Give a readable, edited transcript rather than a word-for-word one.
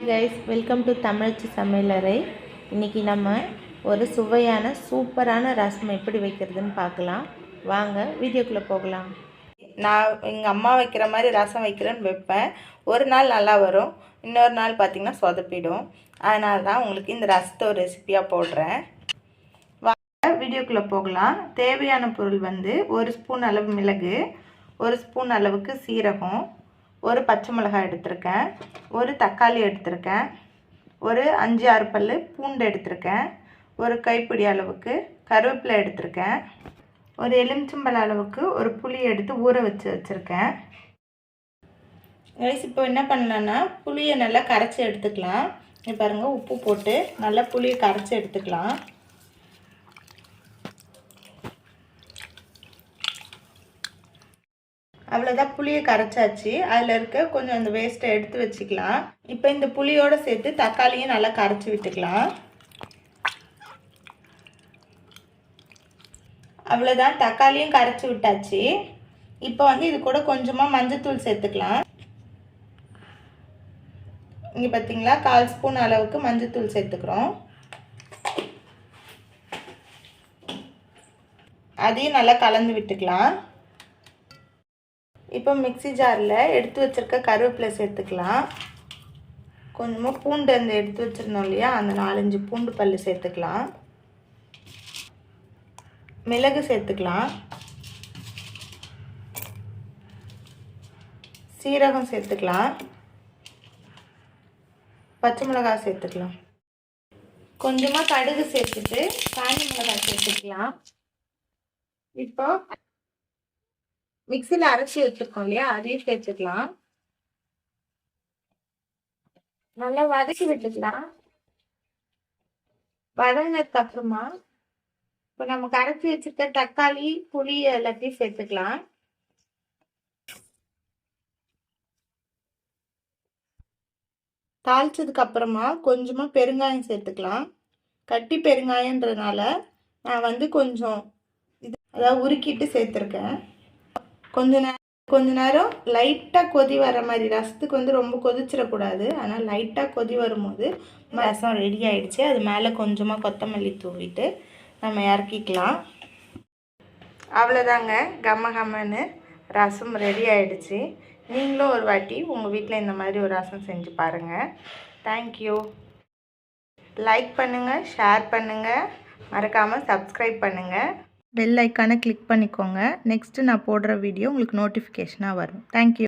Guys, welcome to தமிழச்சி சமையலறை. இன்றைக்கி நம்ம ஒரு சுவையான சூப்பரான ரசம் எப்படி வைக்கிறதுன்னு பார்க்கலாம். வாங்க வீடியோக்குள்ளே போகலாம். நான் எங்கள் அம்மா வைக்கிற மாதிரி ரசம் வைக்கிறேன்னு வைப்பேன். ஒரு நாள் நல்லா வரும், இன்னொரு நாள் பார்த்திங்கன்னா சொதப்பிடும். அதனால தான் உங்களுக்கு இந்த ரசத்தை ஒரு ரெசிப்பியாக போடுறேன். வாங்க வீடியோக்குள்ளே போகலாம். தேவையான பொருள் வந்து 1 ஸ்பூன் அளவு மிளகு, 1 ஸ்பூன் அளவுக்கு சீரகம், ஒரு பச்சை மிளகாய் எடுத்திருக்கேன், ஒரு தக்காளி எடுத்திருக்கேன், ஒரு 5-6 பல் பூண்டு எடுத்திருக்கேன், ஒரு கைப்பிடி அளவுக்கு கருவேப்பிலை எடுத்திருக்கேன், ஒரு எலுமிச்சம்பழ அளவுக்கு ஒரு புளி எடுத்து ஊற வச்சுருக்கேன். இப்போ என்ன பண்ணலான்னா, புளியை நல்லா கரைச்சி எடுத்துக்கலாம். இப்போ பாருங்கள், உப்பு போட்டு நல்லா புளியை கரைச்சி எடுத்துக்கலாம். அவ்வளோதான், புளியை கரைச்சாச்சு. அதில் இருக்க கொஞ்சம் அந்த வேஸ்ட்டை எடுத்து வச்சுக்கலாம். இப்போ இந்த புளியோடு சேர்த்து தக்காளியும் நல்லா கரைச்சி விட்டுக்கலாம். அவ்வளோதான், தக்காளியும் கரைச்சி விட்டாச்சு. இப்போ வந்து இது கூட கொஞ்சமாக மஞ்சத்தூள் சேர்த்துக்கலாம். இங்கே பார்த்தீங்களா, 1/4 ஸ்பூன் அளவுக்கு மஞ்சத்தூள் சேர்த்துக்கிறோம். அதையும் நல்லா கலந்து விட்டுக்கலாம். இப்போ மிக்ஸி ஜாரில் எடுத்து வச்சுருக்க கருவேப்பிலை சேர்த்துக்கலாம். கொஞ்சமாக பூண்டு அந்த எடுத்து வச்சுருந்தோம் இல்லையா, அந்த 4-5 பூண்டு பல் சேர்த்துக்கலாம். மிளகு சேர்த்துக்கலாம், சீரகம் சேர்த்துக்கலாம், பச்சை மிளகாய் சேர்த்துக்கலாம், கொஞ்சமாக கடுகு சேர்த்துட்டு காஞ்சி மிளகாய் சேர்த்துக்கலாம். இப்போ மிக்ஸியில் அரைச்சி வச்சுருக்கோம் இல்லையா, அதையும் சேர்த்துக்கலாம். நல்லா வதக்கி விட்டுக்கலாம். வதங்கினதுக்கு அப்புறமா இப்போ நம்ம கரைச்சி வச்சுருக்க தக்காளி, புளி எல்லாத்தையும் சேர்த்துக்கலாம். தாளிச்சதுக்கு அப்புறமா கொஞ்சமாக பெருங்காயம் சேர்த்துக்கலாம். கட்டி பெருங்காயன்றதுனால நான் வந்து கொஞ்சம் அதாவது உருக்கிட்டு சேர்த்துருக்கேன். கொஞ்ச நேரம் லைட்டாக கொதி வர மாதிரி, ரசத்துக்கு வந்து ரொம்ப கொதிச்சிடக்கூடாது. ஆனால் லைட்டாக கொதி வரும்போது ரசம் ரெடி ஆகிடுச்சு. அது மேலே கொஞ்சமாக கொத்தமல்லி தூவிட்டு நம்ம இறக்கிக்கலாம். அவ்வளோதாங்க, கம்மன்னு ரசம் ரெடி ஆகிடுச்சு. நீங்களும் ஒரு வாட்டி உங்கள் வீட்டில் இந்த மாதிரி ஒரு ரசம் செஞ்சு பாருங்கள். தேங்க்யூ. லைக் பண்ணுங்கள், ஷேர் பண்ணுங்கள், மறக்காமல் சப்ஸ்கிரைப் பண்ணுங்கள். பெல் ஐக்கானை கிளிக் பண்ணிக்கோங்க. நெக்ஸ்ட்டு நான் போடுற வீடியோ உங்களுக்கு நோட்டிஃபிகேஷனாக வரும். தேங்க்யூ.